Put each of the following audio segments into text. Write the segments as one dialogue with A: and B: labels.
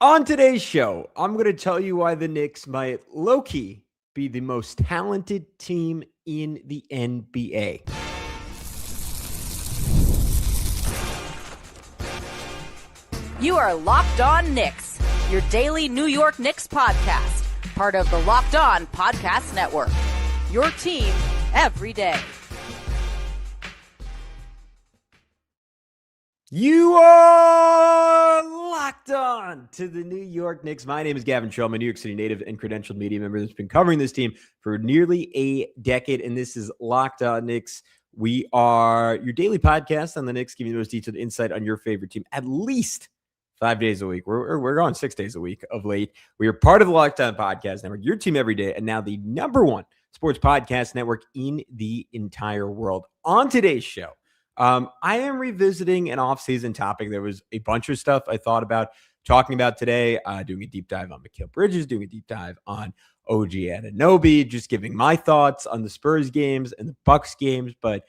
A: On today's show, I'm going to tell you why the Knicks might low-key be the most talented team in the NBA.
B: You are Locked On Knicks, your daily New York Knicks podcast, part of the Locked On Podcast Network. Your team every day.
A: You are locked on to the New York Knicks. My name is Gavin Schall. I'm a New York City native and credentialed media member that's been covering this team for nearly a decade, and this is Locked On Knicks. We are your daily podcast on the Knicks, giving you the most detailed insight on your favorite team at least 5 days a week. We're going 6 days a week of late. We are part of the Locked On Podcast Network, your team every day, and now the number one sports podcast network in the entire world. On today's show, I am revisiting an offseason topic. There was a bunch of stuff I thought about talking about today, doing a deep dive on Mikal Bridges, doing a deep dive on OG Anunoby, just giving my thoughts on the Spurs games and the Bucks games. But,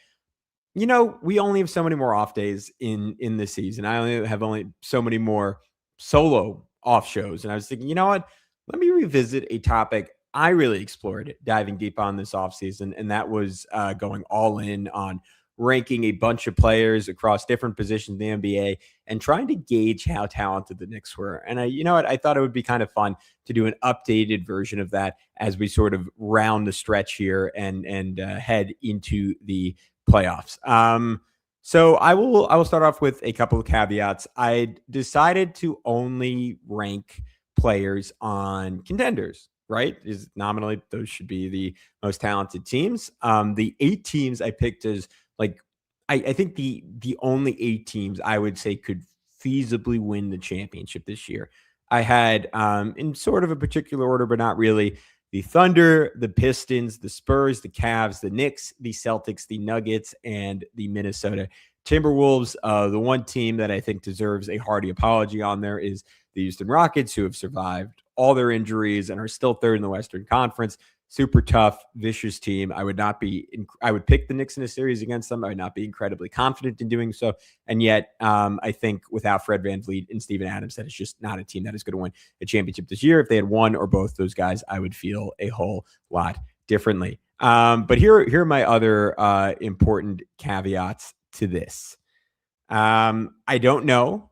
A: you know, we only have so many more off days in the season. I only have so many more solo off shows. And I was thinking, you know what? Let me revisit a topic I really explored diving deep on this offseason, and that was going all in on ranking a bunch of players across different positions in the NBA and trying to gauge how talented the Knicks were. And I thought it would be kind of fun to do an updated version of that as we sort of round the stretch here and head into the playoffs. So I will start off with a couple of caveats. I decided to only rank players on contenders, right? Is nominally those should be the most talented teams. The 8 teams I picked as I think the only 8 teams I would say could feasibly win the championship this year. I had in sort of a particular order, but not really, the Thunder, the Pistons, the Spurs, the Cavs, the Knicks, the Celtics, the Nuggets, and the Minnesota Timberwolves. The one team that I think deserves a hearty apology on there is the Houston Rockets, who have survived all their injuries and are still third in the Western Conference. Super tough, vicious team. I would pick the Knicks in a series against them. I would not be incredibly confident in doing so. And yet, I think without Fred VanVleet and Steven Adams, that is just not a team that is going to win a championship this year. If they had one or both those guys, I would feel a whole lot differently. But here are my other important caveats to this. I don't know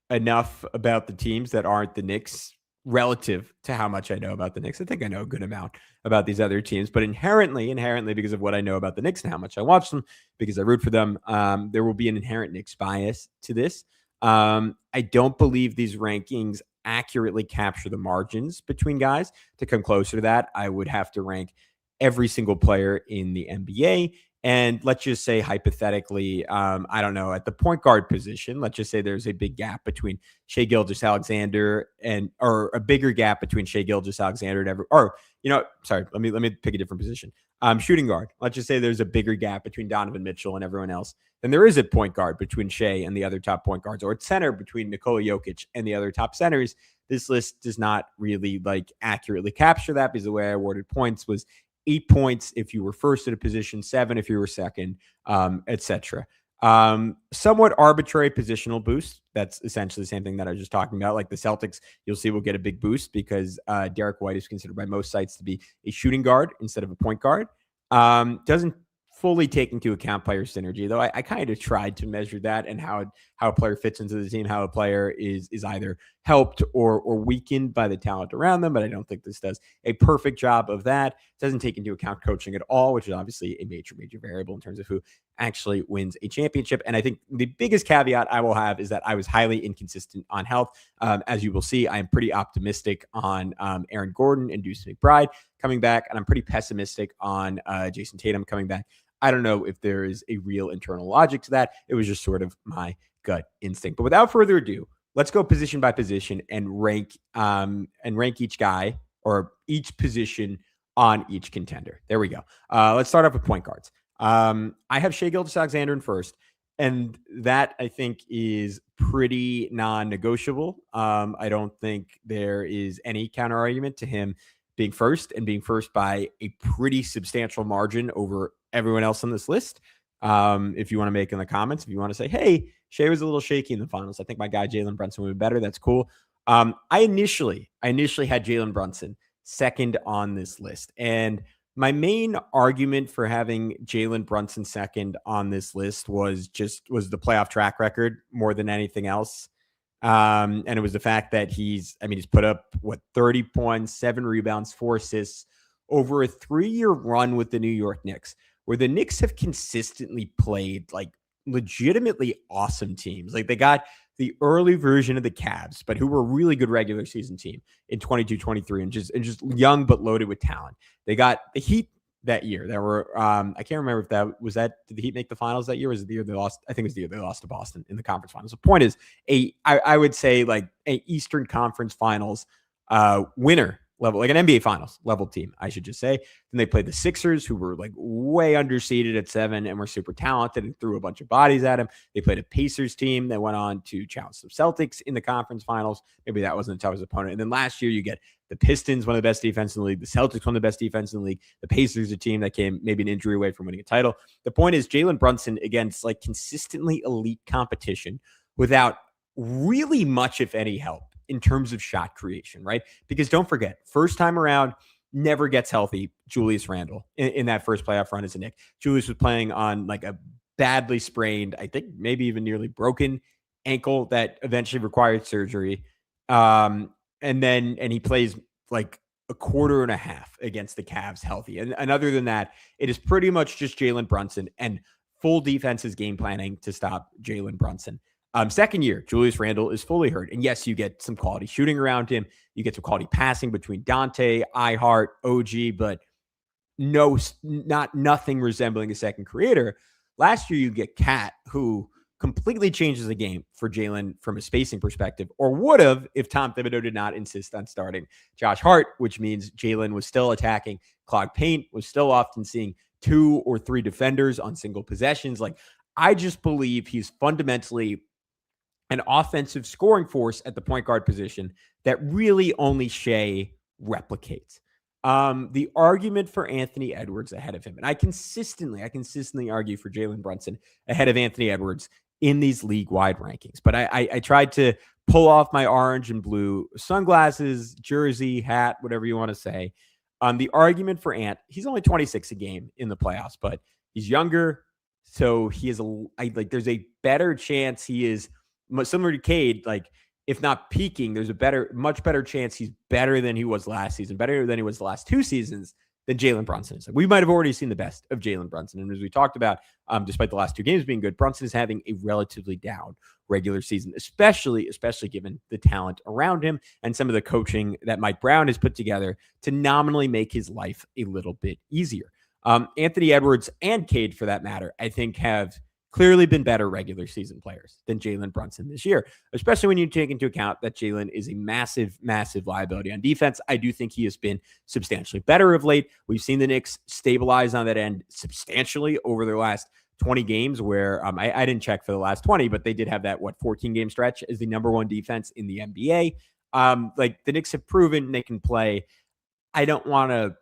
A: enough about the teams that aren't the Knicks relative to how much I know about the Knicks. I think I know a good amount about these other teams, but inherently, because of what I know about the Knicks and how much I watch them, because I root for them, there will be an inherent Knicks bias to this. I don't believe these rankings accurately capture the margins between guys. To come closer to that, I would have to rank every single player in the NBA. And let's just say hypothetically, I don't know, at the point guard position, let's just say there's a big gap between Shai Gilgeous-Alexander or a bigger gap between Shai Gilgeous-Alexander and let me pick a different position. Shooting guard. Let's just say there's a bigger gap between Donovan Mitchell and everyone else than there is at point guard between Shai and the other top point guards, or at center between Nikola Jokic and the other top centers. This list does not really accurately capture that, because the way I awarded points was 8 points if you were first at a position, 7 if you were second, etc. Somewhat arbitrary positional boost. That's essentially the same thing that I was just talking about. Like the Celtics, you'll see will get a big boost because Derek White is considered by most sites to be a shooting guard instead of a point guard. Doesn't fully take into account player synergy, though. I kind of tried to measure that and how a player fits into the team, how a player is either helped or weakened by the talent around them. But I don't think this does a perfect job of that. It doesn't take into account coaching at all, which is obviously a major variable in terms of who actually wins a championship. And I think the biggest caveat I will have is that I was highly inconsistent on health. As you will see, I am pretty optimistic on Aaron Gordon and Deuce McBride coming back, and I'm pretty pessimistic on Jason Tatum coming back. I don't know if there is a real internal logic to that. It was just sort of my gut instinct. But without further ado, let's go position by position and rank each guy or each position on each contender. There we go. Let's start off with point guards. I have Shai Gilgeous-Alexander in first, and that I think is pretty non-negotiable. I don't think there is any counter argument to him being first, and being first by a pretty substantial margin over everyone else on this list. If you want to make in the comments, if you want to say, hey, Shai was a little shaky in the finals, I think my guy Jalen Brunson would be better, that's cool. I initially had Jalen Brunson second on this list. And my main argument for having Jalen Brunson second on this list was the playoff track record more than anything else. And it was the fact that he's put up 30 points, 7 rebounds, 4 assists over a 3-year run with the New York Knicks, where the Knicks have consistently played like legitimately awesome teams. Like they got the early version of the Cavs, but who were a really good regular season team in 22-23 and just young but loaded with talent. They got the Heat that year. There were I can't remember if did the Heat make the finals that year? Or was it the year they lost? I think it was the year they lost to Boston in the conference finals. The point is I would say like a Eastern Conference Finals winner level, like an NBA Finals level team, I should just say. Then they played the Sixers, who were like way underseeded at 7 and were super talented and threw a bunch of bodies at them. They played a Pacers team that went on to challenge the Celtics in the conference finals. Maybe that wasn't the toughest opponent. And then last year you get the Pistons, one of the best defense in the league. The Celtics, one of the best defense in the league. The Pacers, a team that came maybe an injury away from winning a title. The point is Jalen Brunson against like consistently elite competition without really much, if any, help in terms of shot creation, right? Because don't forget, first time around, never gets healthy, Julius Randle, in that first playoff run as a Knick. Julius was playing on like a badly sprained, I think maybe even nearly broken ankle that eventually required surgery. And he plays like a quarter and a half against the Cavs healthy. And other than that, it is pretty much just Jalen Brunson and full defense's game planning to stop Jalen Brunson. Second year, Julius Randle is fully hurt. And yes, you get some quality shooting around him. You get some quality passing between Dante, iHeart, OG, but nothing resembling a second creator. Last year, you get Cat, who completely changes the game for Jalen from a spacing perspective, or would have if Tom Thibodeau did not insist on starting Josh Hart, which means Jalen was still attacking clogged paint, was still often seeing 2 or 3 defenders on single possessions. Like, I just believe he's fundamentally an offensive scoring force at the point guard position that really only Shea replicates. The argument for Anthony Edwards ahead of him, and I consistently argue for Jalen Brunson ahead of Anthony Edwards in these league-wide rankings. But I tried to pull off my orange and blue sunglasses, jersey, hat, whatever you want to say. The argument for Ant, he's only 26 a game in the playoffs, but he's younger, so he is there's a better chance he is similar to Cade, like if not peaking, there's much better chance he's better than he was last season, better than he was the last 2 seasons than Jalen Brunson is. Like, we might have already seen the best of Jalen Brunson. And as we talked about, despite the last 2 games being good, Brunson is having a relatively down regular season, especially given the talent around him and some of the coaching that Mike Brown has put together to nominally make his life a little bit easier. Anthony Edwards and Cade, for that matter, I think have clearly been better regular season players than Jalen Brunson this year, especially when you take into account that Jalen is a massive, massive liability on defense. I do think he has been substantially better of late. We've seen the Knicks stabilize on that end substantially over their last 20 games where I didn't check for the last 20, but they did have that, 14-game stretch as the number 1 defense in the NBA. Like the Knicks have proven they can play, I don't want to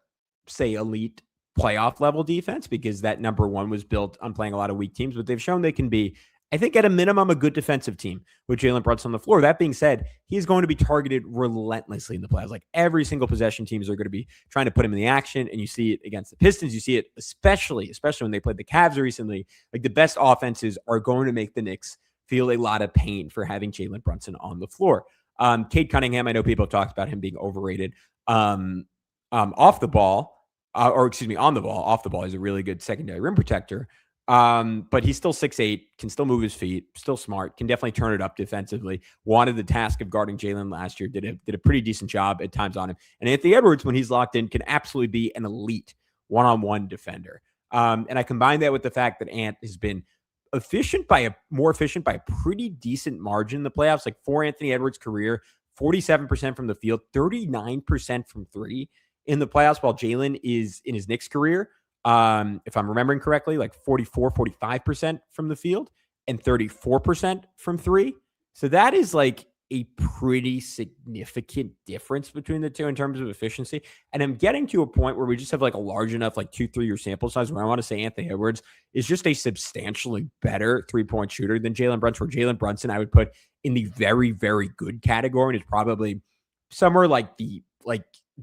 A: say elite playoff level defense because that number 1 was built on playing a lot of weak teams, but they've shown they can be, I think at a minimum, a good defensive team with Jalen Brunson on the floor. That being said, he's going to be targeted relentlessly in the playoffs. Like every single possession, teams are going to be trying to put him in the action, and you see it against the Pistons. You see it especially when they played the Cavs recently. Like the best offenses are going to make the Knicks feel a lot of pain for having Jalen Brunson on the floor. Cade Cunningham, I know people have talked about him being overrated off the ball. On the ball. Off the ball, he's a really good secondary rim protector. But he's still 6'8", can still move his feet, still smart, can definitely turn it up defensively. Wanted the task of guarding Jalen last year, did a pretty decent job at times on him. And Anthony Edwards, when he's locked in, can absolutely be an elite one-on-one defender. And I combine that with the fact that Ant has been more efficient by a pretty decent margin in the playoffs. Like for Anthony Edwards' career, 47% from the field, 39% from 3 in the playoffs, while Jalen is in his Knicks career, if I'm remembering correctly, like 45% from the field and 34% from 3. So that is like a pretty significant difference between the two in terms of efficiency. And I'm getting to a point where we just have like a large enough, like 2-3 year sample size where I want to say Anthony Edwards is just a substantially better 3-point shooter than Jalen Brunson. Where Jalen Brunson I would put in the very, very good category and is probably somewhere like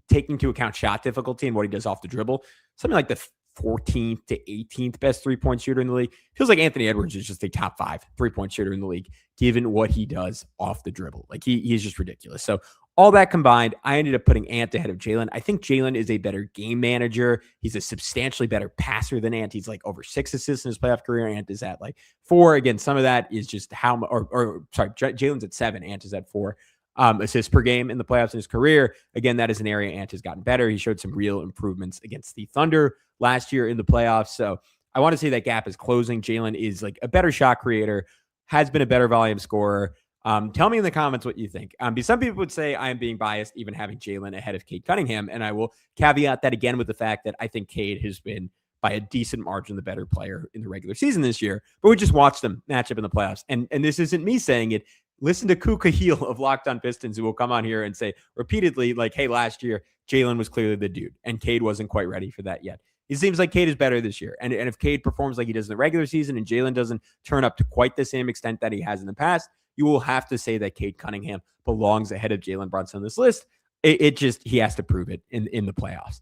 A: taking into account shot difficulty and what he does off the dribble, something like the 14th to 18th best 3-point shooter in the league. Feels like Anthony Edwards is just a top 5 3-point shooter in the league, given what he does off the dribble. Like he's just ridiculous. So all that combined, I ended up putting Ant ahead of Jalen. I think Jalen is a better game manager. He's a substantially better passer than Ant. He's like over 6 assists in his playoff career. Ant is at like 4. Again, some of that is just Jalen's at 7. Ant is at 4. Assists per game in the playoffs in his career. Again, that is an area Ant has gotten better. He showed some real improvements against the Thunder last year in the playoffs. So I want to say that gap is closing. Jalen is like a better shot creator, has been a better volume scorer. Tell me in the comments what you think. Because some people would say I am being biased, even having Jalen ahead of Cade Cunningham. And I will caveat that again with the fact that I think Cade has been by a decent margin the better player in the regular season this year. But we just watched them match up in the playoffs. And this isn't me saying it. Listen to Kuka Heel of Locked On Pistons, who will come on here and say repeatedly, like, hey, last year, Jalen was clearly the dude, and Cade wasn't quite ready for that yet. It seems like Cade is better this year. And if Cade performs like he does in the regular season and Jalen doesn't turn up to quite the same extent that he has in the past, you will have to say that Cade Cunningham belongs ahead of Jalen Brunson on this list. He has to prove it in the playoffs.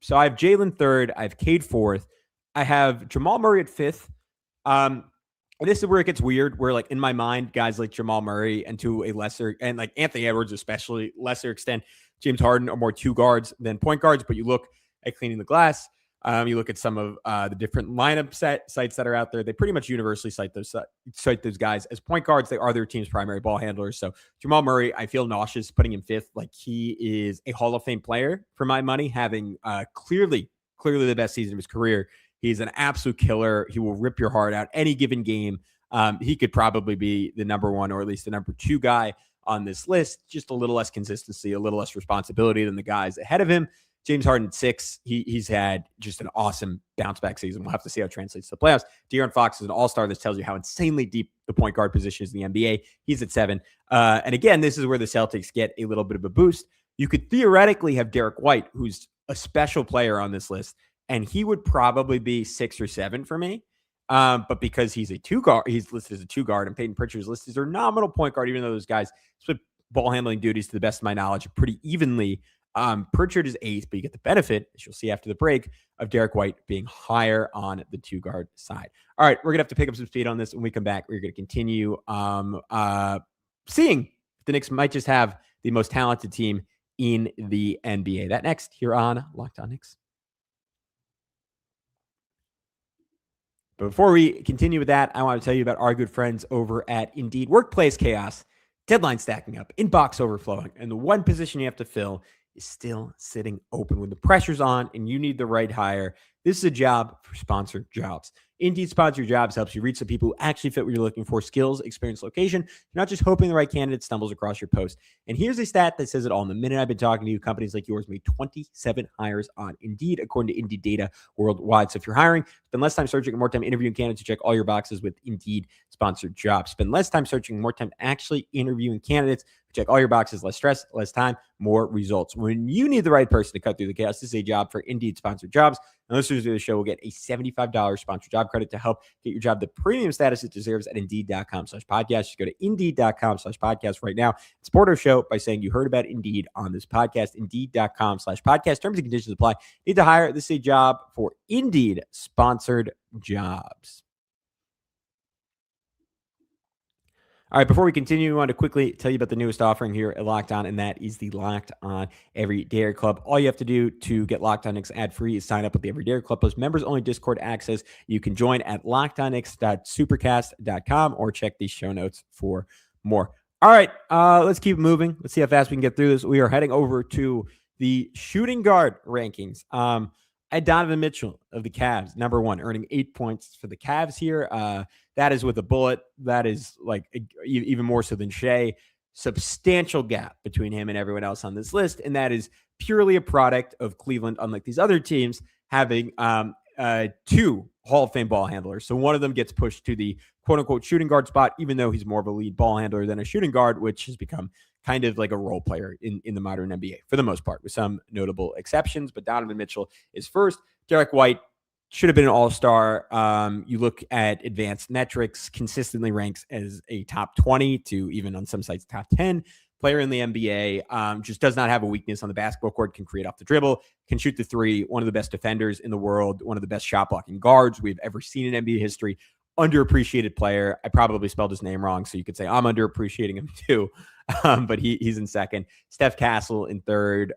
A: So I have Jalen 3rd. I have Cade 4th. I have Jamal Murray at 5th. This is where it gets weird, where like in my mind, guys like Jamal Murray and to a lesser, and like Anthony Edwards, especially lesser extent, James Harden are more 2 guards than point guards. But you look at cleaning the glass, you look at some of the different lineup sites that are out there. They pretty much universally cite those guys as point guards. They are their team's primary ball handlers. So Jamal Murray, I feel nauseous putting him 5th. Like he is a Hall of Fame player for my money, having clearly the best season of his career. He's an absolute killer. He will rip your heart out any given game. He could probably be the number 1 or at least the number 2 guy on this list. Just a little less consistency, a little less responsibility than the guys ahead of him. James Harden 6. He's had just an awesome bounce back season. We'll have to see how it translates to the playoffs. De'Aaron Fox is an all-star. This tells you how insanely deep the point guard position is in the NBA. He's at 7. And again, this is where the Celtics get a little bit of a boost. You could theoretically have Derek White, who's a special player on this list, and he would probably be 6 or 7 for me. But because he's a 2 guard, he's listed as a 2 guard, and Peyton Pritchard's listed as a nominal point guard, even though those guys split ball handling duties, to the best of my knowledge, pretty evenly. Pritchard is 8th, but you get the benefit, as you'll see after the break, of Derek White being higher on the 2 guard side. All right, we're going to have to pick up some speed on this. When we come back, we're going to continue seeing if the Knicks might just have the most talented team in the NBA. That next here on Locked On Knicks. But before we continue with that, I want to tell you about our good friends over at Indeed. Workplace chaos, deadline stacking up, inbox overflowing, and the one position you have to fill is still sitting open when the pressure's on and you need the right hire. This is a job for sponsored jobs. Indeed Sponsored Jobs helps you reach the people who actually fit what you're looking for: skills, experience, location. You're not just hoping the right candidate stumbles across your post. And here's a stat that says it all. In the minute I've been talking to you, companies like yours made 27 hires on Indeed, according to Indeed data worldwide. So if you're hiring, spend less time searching and more time interviewing candidates to check all your boxes with Indeed Sponsored Jobs. Spend less time searching and more time actually interviewing candidates. Check all your boxes, less stress, less time, more results. When you need the right person to cut through the chaos, this is a job for Indeed Sponsored Jobs. And listeners of the show will get a $75 sponsored job credit to help get your job the premium status it deserves at Indeed.com/podcast. Just go to Indeed.com/podcast right now. Support our show by saying you heard about Indeed on this podcast. Indeed.com/podcast. Terms and conditions apply. Need to hire. This is a job for Indeed Sponsored Jobs. All right, before we continue, we want to quickly tell you about the newest offering here at Locked On, and that is the Locked On Every Dairy Club. All you have to do to get Locked On Knicks ad-free is sign up with the Every Dairy Club plus members-only Discord access. You can join at lockedonKnicks.supercast.com or check the show notes for more. All right, let's keep moving. Let's see how fast we can get through this. We are heading over to the shooting guard rankings. I had Donovan Mitchell of the Cavs, number 1, earning 8 points for the Cavs here. That is with a bullet. That is like even more so than Shea. Substantial gap between him and everyone else on this list. And that is purely a product of Cleveland, unlike these other teams, having 2 Hall of Fame ball handlers. So one of them gets pushed to the quote unquote shooting guard spot, even though he's more of a lead ball handler than a shooting guard, which has become kind of like a role player in the modern NBA for the most part, with some notable exceptions. But Donovan Mitchell is first. Derek White should have been an all-star. You look at advanced metrics, consistently ranks as a top 20 to even on some sites top 10 player in the NBA. Just does not have a weakness on the basketball court, can create off the dribble, can shoot the three, one of the best defenders in the world, one of the best shot blocking guards we've ever seen in NBA history. Underappreciated player. I probably spelled his name wrong, so you could say I'm underappreciating him too. But he's in second. Steph Castle in third.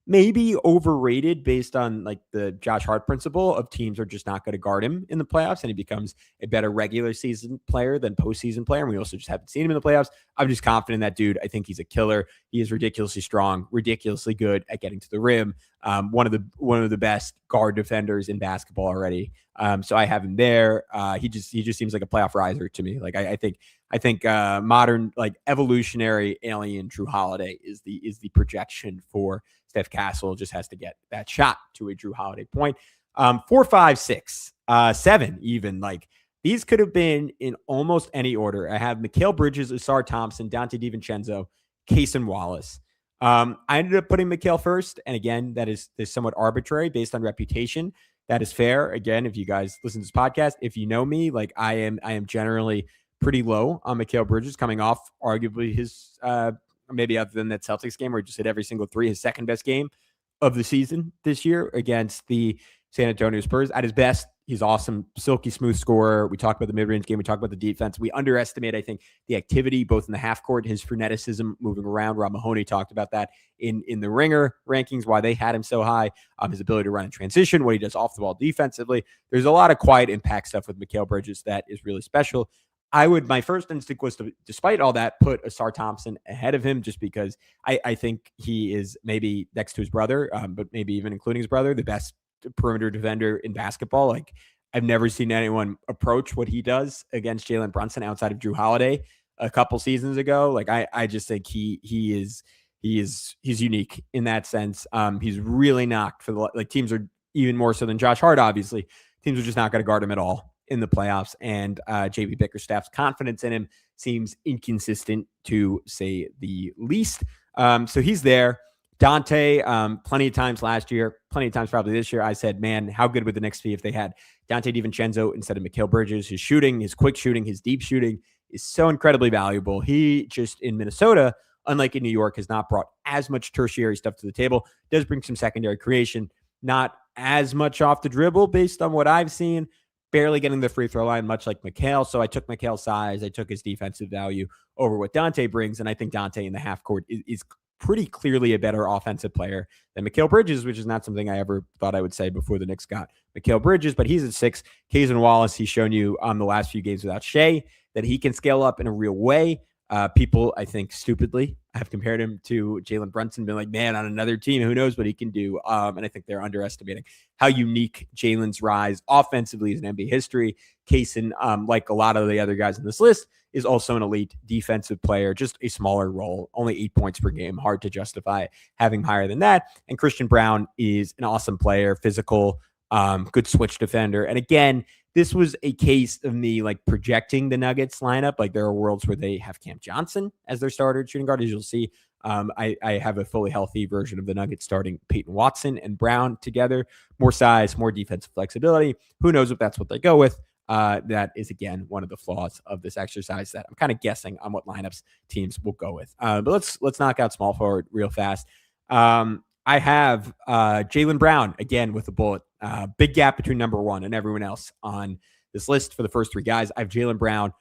A: Maybe overrated based on like the Josh Hart principle of teams are just not going to guard him in the playoffs, and he becomes a better regular season player than postseason player. And we also just haven't seen him in the playoffs. I'm just confident in that dude. I think he's a killer. He is ridiculously strong, ridiculously good at getting to the rim. One of the best guard defenders in basketball already. So I have him there. He just seems like a playoff riser to me. Like I think modern, like evolutionary alien Drew Holiday is the projection for Steph Castle. Just has to get that shot to a Drew Holiday point. 4, 5, 6, 7, even. Like these could have been in almost any order. I have Mikal Bridges, Asar Thompson, Dante DiVincenzo, Cason Wallace. I ended up putting Mikal first, and again, that is somewhat arbitrary based on reputation. That is fair. Again, if you guys listen to this podcast, if you know me, like I am generally pretty low on Mikal Bridges, coming off arguably his maybe other than that Celtics game where he just hit every single three, his second best game of the season this year against the San Antonio Spurs. At his best, he's awesome, silky smooth scorer. We talk about the mid-range game. We talk about the defense. We underestimate, I think, the activity both in the half court, his freneticism moving around. Rob Mahoney talked about that in the Ringer rankings, why they had him so high, his ability to run in transition, what he does off the ball defensively. There's a lot of quiet impact stuff with Mikal Bridges that is really special. My first instinct was to, despite all that, put Asar Thompson ahead of him just because I think he is maybe next to his brother, but maybe even including his brother, the best perimeter defender in basketball. Like I've never seen anyone approach what he does against Jalen Brunson outside of Drew Holiday a couple seasons ago. Like I just think he's unique in that sense. He's really knocked for the, like teams are even more so than Josh Hart, obviously. Teams are just not going to guard him at all in the playoffs, and JB Bickerstaff's confidence in him seems inconsistent to say the least. So he's there. Dante, plenty of times last year, plenty of times probably this year, I said, man, how good would the Knicks be if they had Dante DiVincenzo instead of Mikal Bridges? His shooting, his quick shooting, his deep shooting is so incredibly valuable. He just in Minnesota, unlike in New York, has not brought as much tertiary stuff to the table. Does bring some secondary creation, not as much off the dribble based on what I've seen. Barely getting the free throw line, much like Mikal. So I took Mikal's size. I took his defensive value over what Dante brings. And I think Dante in the half court is pretty clearly a better offensive player than Mikal Bridges, which is not something I ever thought I would say before the Knicks got Mikal Bridges. But he's at 6. Cason Wallace, he's shown you on the last few games without Shea that he can scale up in a real way. People, I think, stupidly have compared him to Jalen Brunson, been like, man, on another team, who knows what he can do. And I think they're underestimating how unique Jalen's rise offensively is in NBA history. Cason, like a lot of the other guys in this list, is also an elite defensive player, just a smaller role, only 8 points per game. Hard to justify having higher than that. And Christian Braun is an awesome player, physical, good switch defender. And again, this was a case of me like projecting the Nuggets lineup. Like there are worlds where they have Cam Johnson as their starter shooting guard, as you'll see. I have a fully healthy version of the Nuggets starting Peyton Watson and Brown together. More size, more defensive flexibility. Who knows if that's what they go with? That is, again, one of the flaws of this exercise that I'm kind of guessing on what lineups teams will go with. But let's knock out small forward real fast. I have Jaylen Brown, again, with a bullet. Big gap between number one and everyone else on this list for the first 3 guys. I have Jaylen Brown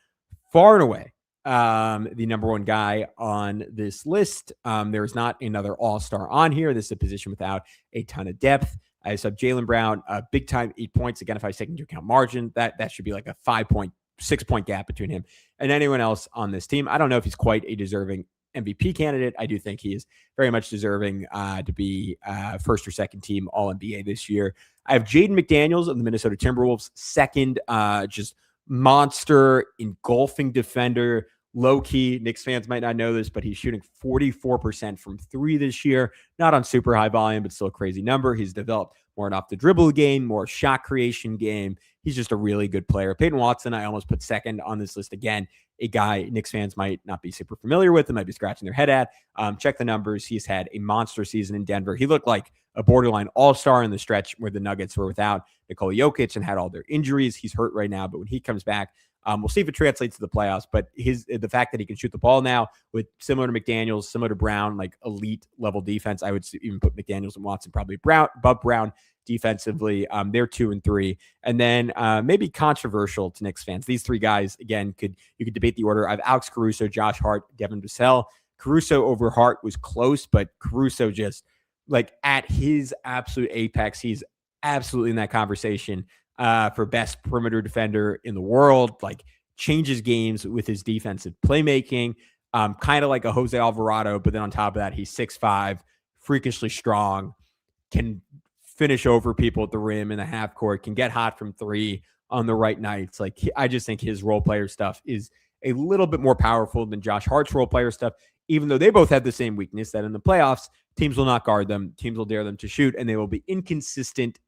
A: far and away the number one guy on this list. There is not another all-star on here. This is a position without a ton of depth. I just have Jaylen Brown, big time 8 points. Again, if I take into account margin, that should be like a 6-point gap between him and anyone else on this team. I don't know if he's quite a deserving MVP candidate. I do think he is very much deserving to be first or second team All-NBA this year. I have Jaden McDaniels of the Minnesota Timberwolves, second, just monster, engulfing defender. Lowkey, Knicks fans might not know this, but he's shooting 44% from 3 this year. Not on super high volume, but still a crazy number. He's developed more an off the dribble game, more shot creation game. He's just a really good player. Peyton Watson, I almost put second on this list again. A guy Knicks fans might not be super familiar with and might be scratching their head at. Check the numbers. He's had a monster season in Denver. He looked like a borderline all-star in the stretch where the Nuggets were without Nikola Jokic and had all their injuries. He's hurt right now, but when he comes back, we'll see if it translates to the playoffs. But the fact that he can shoot the ball now with similar to McDaniels, similar to Brown, like elite level defense, I would even put McDaniels and Watson probably above Brown defensively. They're 2 and 3. And then maybe controversial to Knicks fans. These three guys, again, you could debate the order. I have Alex Caruso, Josh Hart, Devin Vassell. Caruso over Hart was close, but Caruso just like at his absolute apex, he's absolutely in that conversation for best perimeter defender in the world, like changes games with his defensive playmaking, kind of like a Jose Alvarado, but then on top of that, he's 6'5", freakishly strong, can finish over people at the rim in the half court, can get hot from three on the right nights. Like I just think his role player stuff is a little bit more powerful than Josh Hart's role player stuff, even though they both have the same weakness that in the playoffs, teams will not guard them, teams will dare them to shoot, and they will be inconsistent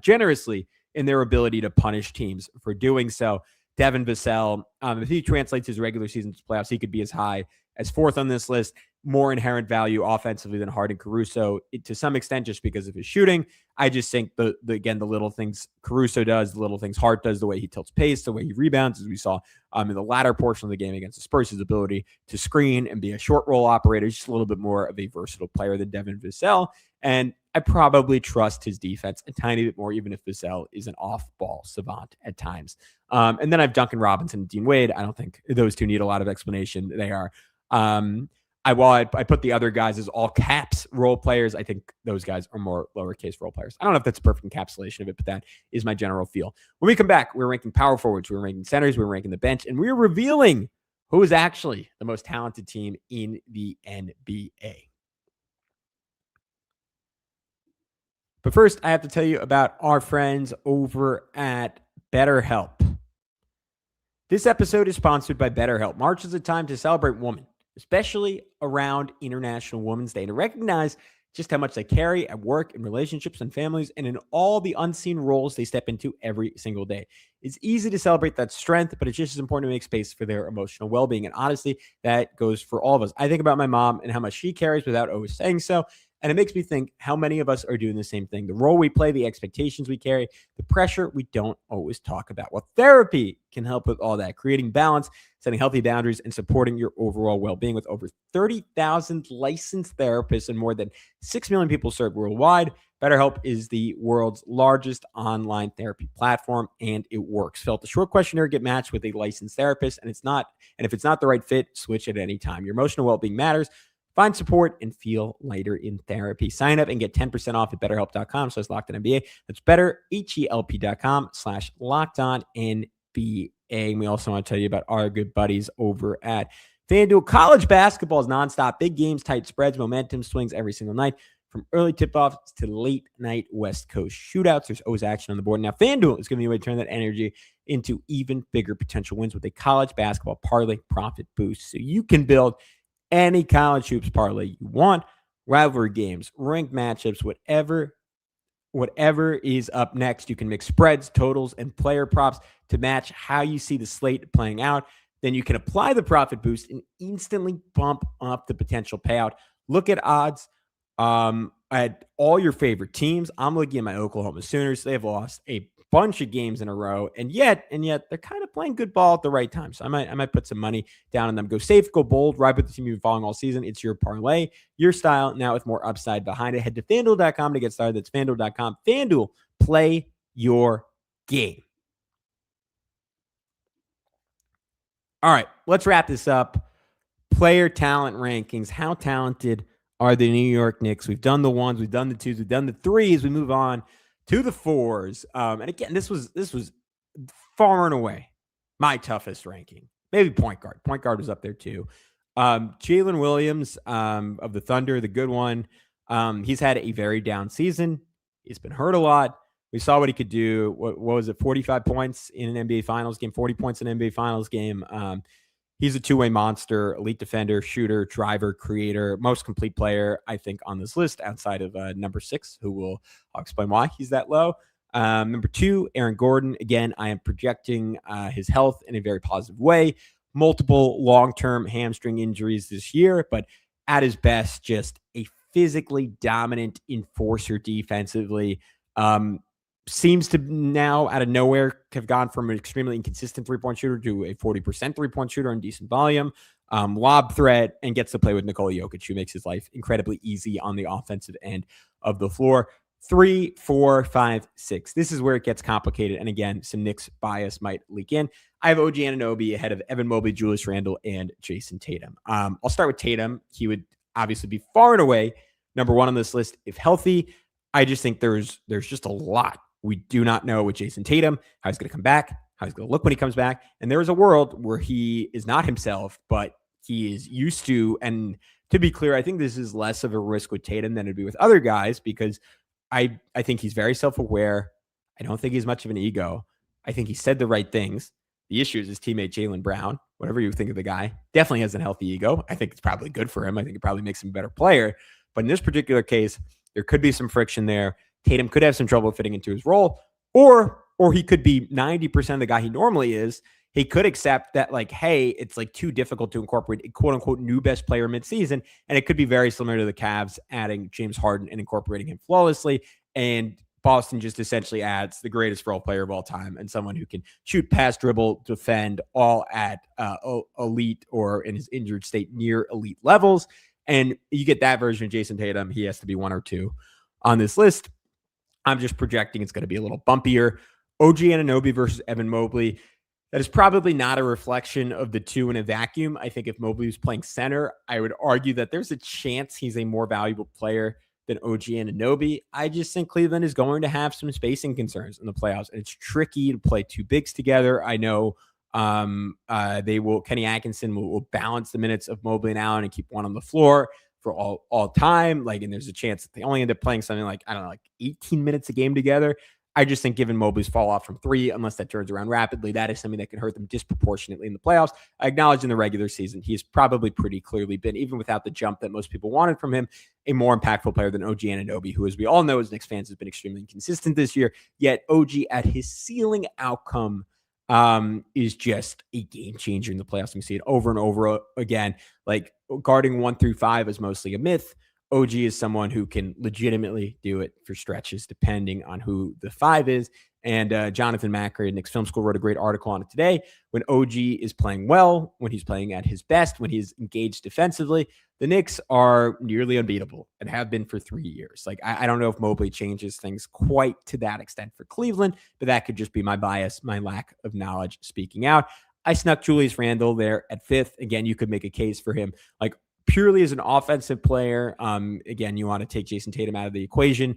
A: generously in their ability to punish teams for doing so. Devin Vassell, if he translates his regular season to playoffs, he could be as high as 4th on this list. More inherent value offensively than Hart and Caruso to some extent just because of his shooting. I just think the little things Caruso does, the little things Hart does, the way he tilts pace, the way he rebounds, as we saw in the latter portion of the game against the Spurs, his ability to screen and be a short roll operator, just a little bit more of a versatile player than Devin Vassell. And I probably trust his defense a tiny bit more, even if Vassell is an off-ball savant at times. And then I have Duncan Robinson and Dean Wade. I don't think those two need a lot of explanation. They are I put the other guys as all caps role players. I think those guys are more lowercase role players. I don't know if that's a perfect encapsulation of it, but that is my general feel. When we come back, we're ranking power forwards, we're ranking centers, we're ranking the bench, and we're revealing who is actually the most talented team in the NBA. But first, I have to tell you about our friends over at Betterhelp. This episode is sponsored by Betterhelp. March is a time to celebrate women, especially around International Women's Day, to recognize just how much they carry at work, in relationships and families, and in all the unseen roles they step into every single day. It's easy to celebrate that strength, but it's just as important to make space for their emotional well-being. And honestly, that goes for all of us. I think about my mom and how much she carries without always saying so. And it makes me think how many of us are doing the same thing. The role we play, the expectations we carry, the pressure we don't always talk about. Well, therapy can help with all that, creating balance, setting healthy boundaries, and supporting your overall well-being. With over 30,000 licensed therapists and more than 6 million people served worldwide, BetterHelp is the world's largest online therapy platform, and it works. Fill out the short questionnaire, get matched with a licensed therapist, and if it's not the right fit, switch at any time. Your emotional well-being matters. Find support and feel lighter in therapy. Sign up and get 10% off at betterhelp.com/LockedOnNBA. That's betterhelp.com/LockedOnNBA. And we also want to tell you about our good buddies over at FanDuel. College basketball is nonstop. Big games, tight spreads, momentum swings every single night. From early tip-offs to late-night West Coast shootouts, there's always action on the board. Now, FanDuel is giving you a way to turn that energy into even bigger potential wins with a college basketball parlay profit boost. So you can build any college hoops parlay you want, rivalry games, ranked matchups, whatever is up next. You can mix spreads, totals, and player props to match how you see the slate playing out. Then you can apply the profit boost and instantly bump up the potential payout. Look at odds at all your favorite teams. I'm looking at my Oklahoma Sooners. They've lost a bunch of games in a row, and yet they're kind of playing good ball at the right time. So I might put some money down on them. Go safe, go bold, ride with the team you've been following all season. It's your parlay, your style, now with more upside behind it. Head to FanDuel.com to get started. That's FanDuel.com. FanDuel, play your game. All right, let's wrap this up. Player talent rankings. How talented are the New York Knicks? We've done the ones, we've done the twos, we've done the threes. We move on to the fours. And again, this was far and away my toughest ranking. Maybe point guard. Point guard was up there too. Jalen Williams of the Thunder, the good one. He's had a very down season. He's been hurt a lot. We saw what he could do. What was it? 45 points in an NBA Finals game, 40 points in an NBA Finals game. He's a two-way monster, elite defender, shooter, driver, creator, most complete player, I think, on this list outside of number 6, I'll explain why he's that low. Number 2, Aaron Gordon. Again, I am projecting his health in a very positive way. Multiple long-term hamstring injuries this year, but at his best, just a physically dominant enforcer defensively. Seems to now out of nowhere have gone from an extremely inconsistent three-point shooter to a 40% three-point shooter on decent volume, lob threat, and gets to play with Nikola Jokic, who makes his life incredibly easy on the offensive end of the floor. 3, 4, 5, 6. This is where it gets complicated. And again, some Knicks bias might leak in. I have OG Anunoby ahead of Evan Mobley, Julius Randle, and Jason Tatum. I'll start with Tatum. He would obviously be far and away number 1 on this list if healthy. I just think there's just a lot we do not know with Jason Tatum, how he's going to come back, how he's going to look when he comes back. And there is a world where he is not himself, but he is used to. And to be clear, I think this is less of a risk with Tatum than it'd be with other guys because I think he's very self-aware. I don't think he's much of an ego. I think he said the right things. The issue is his teammate, Jaylen Brown, whatever you think of the guy, definitely has a healthy ego. I think it's probably good for him. I think it probably makes him a better player. But in this particular case, there could be some friction there. Tatum could have some trouble fitting into his role, or he could be 90% of the guy he normally is. He could accept that, like, hey, it's like too difficult to incorporate a quote unquote new best player midseason. And it could be very similar to the Cavs adding James Harden and incorporating him flawlessly. And Boston just essentially adds the greatest role player of all time and someone who can shoot, pass, dribble, defend, all at elite or in his injured state near elite levels. And you get that version of Jason Tatum. He has to be 1 or 2 on this list. I'm just projecting it's going to be a little bumpier. OG Anunoby versus Evan Mobley. That is probably not a reflection of the two in a vacuum. I think if Mobley was playing center, I would argue that there's a chance he's a more valuable player than OG Anunoby. I just think Cleveland is going to have some spacing concerns in the playoffs. And it's tricky to play 2 bigs together. I know Kenny Atkinson will balance the minutes of Mobley and Allen and keep one on the floor for all time. And there's a chance that they only end up playing something like 18 minutes a game together. I just think given Mobley's fall off from 3, unless that turns around rapidly, that is something that can hurt them disproportionately in the playoffs. I acknowledge in the regular season, he's probably pretty clearly been, even without the jump that most people wanted from him, a more impactful player than OG Anunoby, who, as we all know, as Knicks fans, has been extremely inconsistent this year. Yet OG at his ceiling outcome is just a game changer in the playoffs. We see it over and over again. Guarding 1 through 5 is mostly a myth. OG is someone who can legitimately do it for stretches, depending on who the 5 is. And Jonathan Macri at Knicks Film School wrote a great article on it today. When OG is playing well, when he's playing at his best, when he's engaged defensively, the Knicks are nearly unbeatable and have been for 3 years. I don't know if Mobley changes things quite to that extent for Cleveland, but that could just be my bias, my lack of knowledge speaking out. I snuck Julius Randle there at 5th. Again, you could make a case for him purely as an offensive player. Again, you want to take Jason Tatum out of the equation.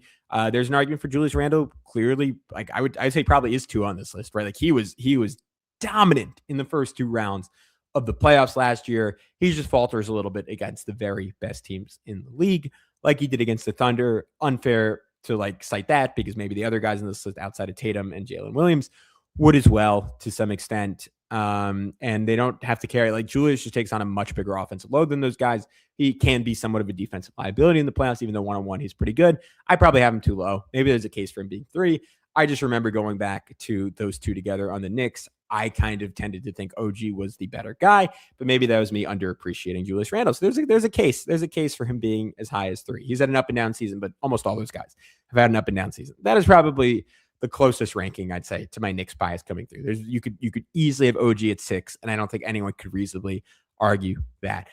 A: There's an argument for Julius Randle. Clearly, I'd say probably is 2 on this list, right? He was dominant in the first 2 rounds of the playoffs last year. He just falters a little bit against the very best teams in the league, like he did against the Thunder. Unfair to cite that because maybe the other guys in this list outside of Tatum and Jalen Williams would as well to some extent. And they don't have to carry, Julius just takes on a much bigger offensive load than those guys. He can be somewhat of a defensive liability in the playoffs, even though 1-on-1 he's pretty good. I probably have him too low. Maybe there's a case for him being 3. I just remember going back to those 2 together on the Knicks. I kind of tended to think OG was the better guy, but maybe that was me underappreciating Julius Randle. So there's a case for him being as high as 3. He's had an up and down season, but almost all those guys have had an up and down season. That is probably the closest ranking, I'd say, to my Knicks bias coming through. You could easily have OG at 6, and I don't think anyone could reasonably argue that.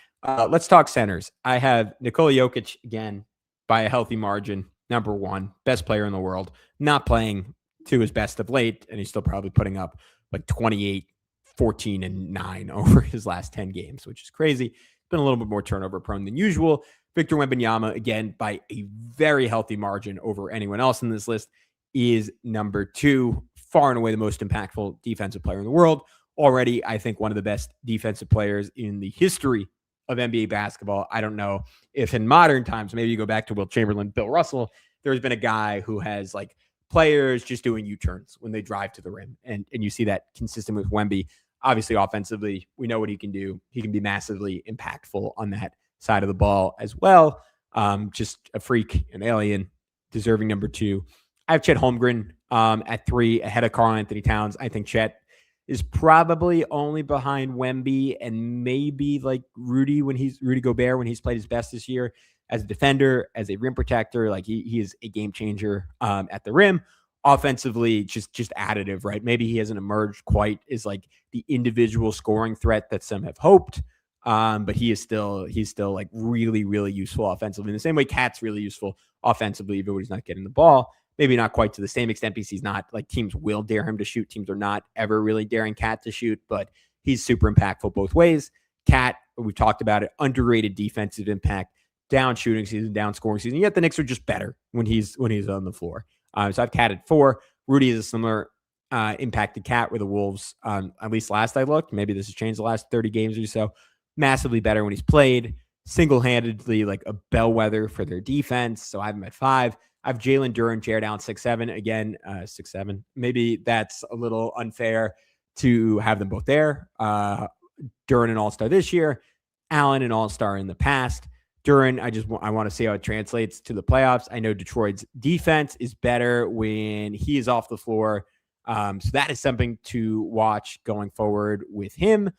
A: Let's talk centers. I have Nikola Jokic again by a healthy margin, number 1, best player in the world, not playing to his best of late, and he's still probably putting up 28, 14, and 9 over his last 10 games, which is crazy. Been a little bit more turnover prone than usual. Victor Wembanyama, again, by a very healthy margin over anyone else in this list, is number 2, far and away the most impactful defensive player in the world. Already, I think one of the best defensive players in the history of NBA basketball. I don't know if in modern times, maybe you go back to Wilt Chamberlain, Bill Russell, there's been a guy who has players just doing U-turns when they drive to the rim. And you see that consistent with Wemby. Obviously, offensively, we know what he can do. He can be massively impactful on that side of the ball as well. Just a freak, an alien, deserving number 2. I have Chet Holmgren at 3 ahead of Karl Anthony Towns. I think Chet is probably only behind Wemby and maybe like Rudy Gobert when he's played his best this year as a defender, as a rim protector. Like he is a game changer at the rim. Offensively, just additive, right? Maybe he hasn't emerged quite as like the individual scoring threat that some have hoped. But he's still like really, really useful offensively. In the same way Cat's really useful offensively, even when he's not getting the ball. Maybe not quite to the same extent because he's not like teams will dare him to shoot. Teams are not ever really daring Cat to shoot, but he's super impactful both ways. Cat, we've talked about it, underrated defensive impact, down shooting season, down scoring season. Yet the Knicks are just better when he's on the floor. So I've Cat at 4. Rudy is a similar impacted Cat with the Wolves. At least last I looked, maybe this has changed the last 30 games or so. Massively better when he's played. Single-handedly like a bellwether for their defense. So I have him at 5. I have Jalen Duren, Jared Allen, 6'7". Again, 6'7". Maybe that's a little unfair to have them both there. Duren an all-star this year. Allen an all-star in the past. Duren, I want to see how it translates to the playoffs. I know Detroit's defense is better when he is off the floor. So that is something to watch going forward with him.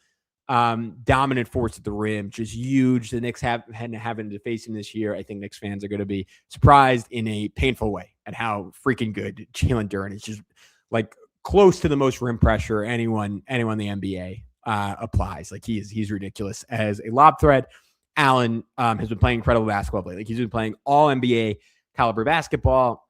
A: Dominant force at the rim, just huge. The Knicks having to face him this year. I think Knicks fans are going to be surprised in a painful way at how freaking good Jalen Duren is. Just like close to the most rim pressure anyone in the NBA applies. Like he's ridiculous as a lob threat. Allen has been playing incredible basketball lately. Like he's been playing all NBA caliber basketball.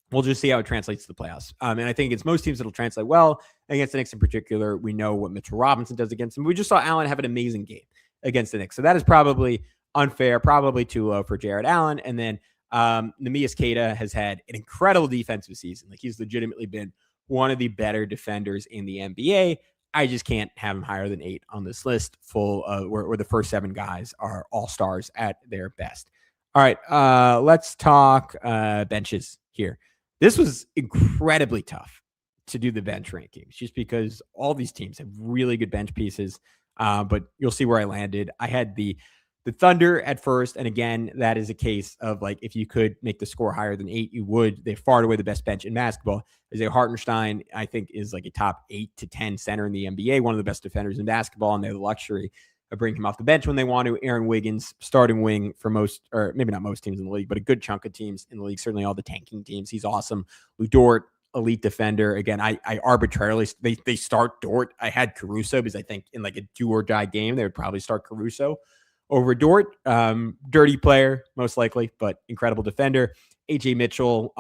A: We'll just see how it translates to the playoffs. And I think against most teams, it'll translate well. Against the Knicks in particular, we know what Mitchell Robinson does against him. We just saw Allen have an amazing game against the Knicks. So that is probably unfair, probably too low for Jared Allen. And then Neemias Queta has had an incredible defensive season. Like he's legitimately been one of the better defenders in the NBA. I just can't have him higher than 8 on this list full of where the first 7 guys are all-stars at their best. All right, let's talk benches here. This was incredibly tough to do the bench rankings just because all these teams have really good bench pieces. But you'll see where I landed. I had the Thunder at first. And again, that is a case of like, if you could make the score higher than 8, you would. They're far away the best bench in basketball. Isaiah Hartenstein, I think, is like a top 8 to 10 center in the NBA, one of the best defenders in basketball, and they have the luxury of bringing him off the bench when they want to. Aaron Wiggins, starting wing for most, or maybe not most teams in the league, but a good chunk of teams in the league, certainly all the tanking teams. He's awesome. Lou Dort, elite defender. Again, I arbitrarily, they start Dort. I had Caruso because I think in like a do or die game, they would probably start Caruso over Dort. Dirty player, most likely, but incredible defender. AJ Mitchell,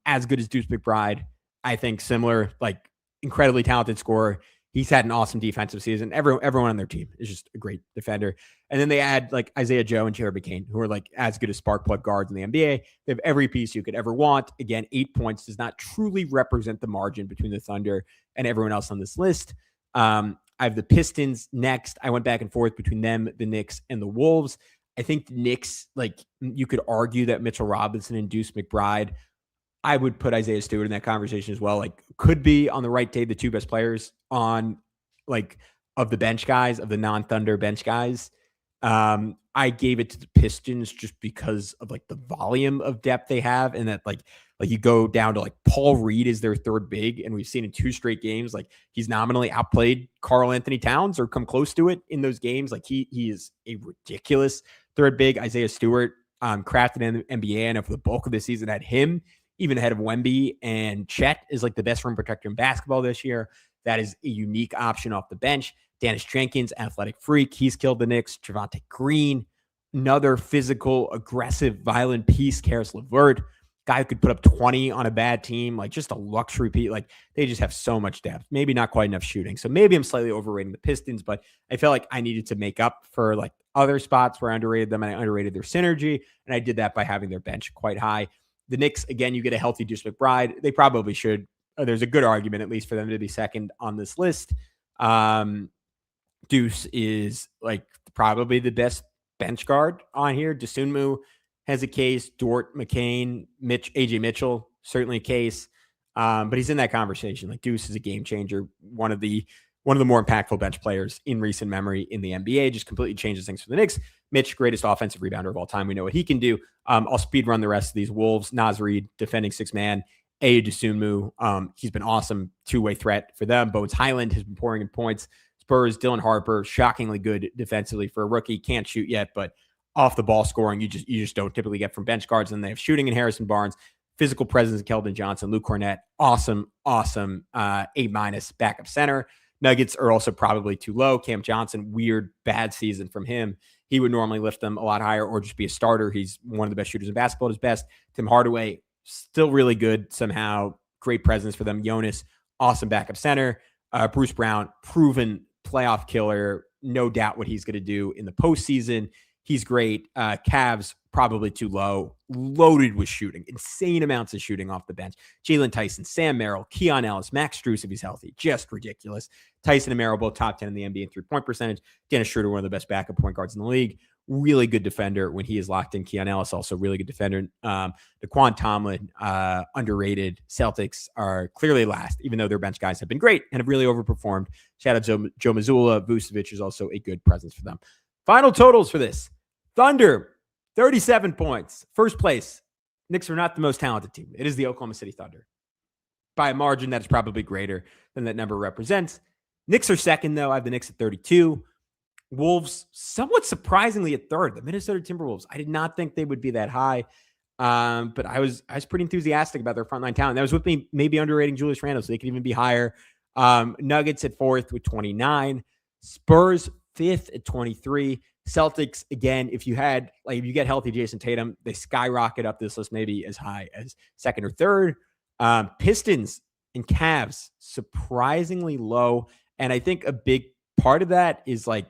A: as good as Deuce McBride. I think similar, like incredibly talented scorer. He's had an awesome defensive season. Everyone on their team is just a great defender. And then they add like Isaiah Joe and Jared McCain, who are like as good as spark plug guards in the NBA. They have every piece you could ever want. Again, 8 points does not truly represent the margin between the Thunder and everyone else on this list. I have the Pistons next. I went back and forth between them, the Knicks, and the Wolves. I think the Knicks, like you could argue that Mitchell Robinson and Deuce McBride, I would put Isaiah Stewart in that conversation as well. Like could be on the right day, the 2 best players on like of the bench guys, of the non-Thunder bench guys. I gave it to the Pistons just because of like the volume of depth they have. And that like you go down to like Paul Reed is their 3rd big. And we've seen in 2 straight games, like he's nominally outplayed Karl Anthony Towns or come close to it in those games. Like he is a ridiculous 3rd big. Isaiah Stewart crafted in the NBA. And for the bulk of the season had him even ahead of Wemby, and Chet is like the best rim protector in basketball this year. That is a unique option off the bench. Dennis Jenkins, athletic freak. He's killed the Knicks. Javonte Green, another physical, aggressive, violent piece. Karis LeVert, guy who could put up 20 on a bad team. Like just a luxury piece. Like they just have so much depth. Maybe not quite enough shooting. So maybe I'm slightly overrating the Pistons, but I felt like I needed to make up for like other spots where I underrated them, and I underrated their synergy. And I did that by having their bench quite high. The Knicks, again, you get a healthy Deuce McBride. They probably should. There's a good argument, at least, for them to be second on this list. Deuce is like probably the best bench guard on here. Dosunmu has a case. Dort, McCain, AJ Mitchell, certainly a case. But he's in that conversation. Like Deuce is a game changer. One of the more impactful bench players in recent memory in the NBA. Just completely changes things for the Knicks. Mitch, greatest offensive rebounder of all time. We know what he can do. I'll speed run the rest of these. Wolves, Naz Reid, defending 6-man. Ayo Dosunmu. He's been awesome. Two-way threat for them. Bones Highland has been pouring in points. Spurs, Dylan Harper, shockingly good defensively for a rookie. Can't shoot yet, but off the ball scoring, you just don't typically get from bench guards. And they have shooting in Harrison Barnes, physical presence in Keldon Johnson, Luke Cornett, awesome A- backup center. Nuggets are also probably too low. Cam Johnson, weird, bad season from him. He would normally lift them a lot higher or just be a starter. He's one of the best shooters in basketball at his best. Tim Hardaway, still really good somehow. Great presence for them. Jonas, awesome backup center. Bruce Brown, proven playoff killer. No doubt what he's going to do in the postseason. He's great. Cavs, probably too low. Loaded with shooting. Insane amounts of shooting off the bench. Jalen Tyson, Sam Merrill, Keon Ellis, Max Strus if he's healthy. Just ridiculous. Tyson and Merrill both top 10 in the NBA in three-point percentage. Dennis Schroeder, one of the best backup point guards in the league. Really good defender when he is locked in. Keon Ellis, also really good defender. Daquan Tomlin, underrated. Celtics are clearly last, even though their bench guys have been great and have really overperformed. Shout out to Joe Mazzulla. Vucevic is also a good presence for them. Final totals for this. Thunder, 37 points. First place. Knicks are not the most talented team. It is the Oklahoma City Thunder. By a margin that is probably greater than that number represents. Knicks are second, though. I have the Knicks at 32. Wolves, somewhat surprisingly at third. The Minnesota Timberwolves. I did not think they would be that high. But I was pretty enthusiastic about their frontline talent. That was with me maybe underrating Julius Randle, so they could even be higher. Nuggets at fourth with 29. Spurs fifth at 23. Celtics, again, if you get healthy Jason Tatum, they skyrocket up this list maybe as high as second or third. Pistons and Cavs, surprisingly low. And I think a big part of that is the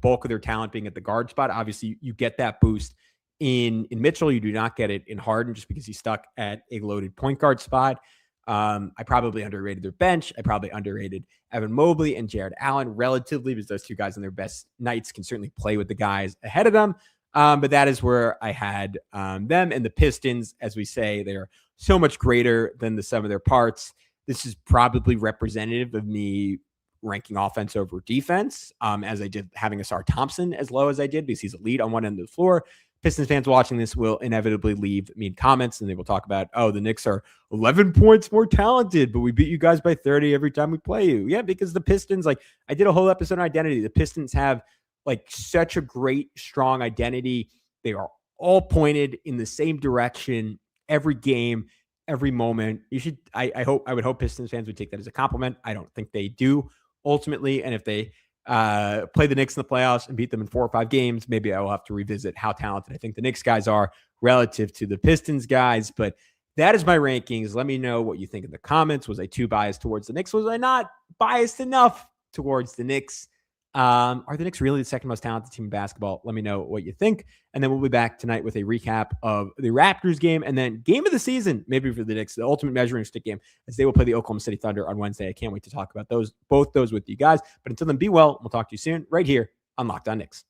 A: bulk of their talent being at the guard spot. Obviously, you get that boost in Mitchell. You do not get it in Harden just because he's stuck at a loaded point guard spot. I probably underrated their bench. I probably underrated Evan Mobley and Jared Allen relatively because those two guys on their best nights can certainly play with the guys ahead of them. But that is where I had them. And the Pistons, as we say, they're so much greater than the sum of their parts. This is probably representative of me ranking offense over defense, as I did having Asar Thompson as low as I did because he's a lead on one end of the floor. Pistons fans watching this will inevitably leave me in comments and they will talk about, the Knicks are 11 points more talented, but we beat you guys by 30 every time we play you. Yeah, because the Pistons, I did a whole episode on identity. The Pistons have such a great, strong identity. They are all pointed in the same direction every game, every moment. I would hope Pistons fans would take that as a compliment. I don't think they do ultimately. And if they play the Knicks in the playoffs and beat them in 4 or 5 games, maybe I will have to revisit how talented I think the Knicks guys are relative to the Pistons guys. But that is my rankings. Let me know what you think in the comments. Was I too biased towards the Knicks? Was I not biased enough towards the Knicks? Are the Knicks really the second most talented team in basketball? Let me know what you think. And then we'll be back tonight with a recap of the Raptors game and then game of the season, maybe for the Knicks, the ultimate measuring stick game, as they will play the Oklahoma City Thunder on Wednesday. I can't wait to talk about both those with you guys. But until then, be well. We'll talk to you soon right here on Locked On Knicks.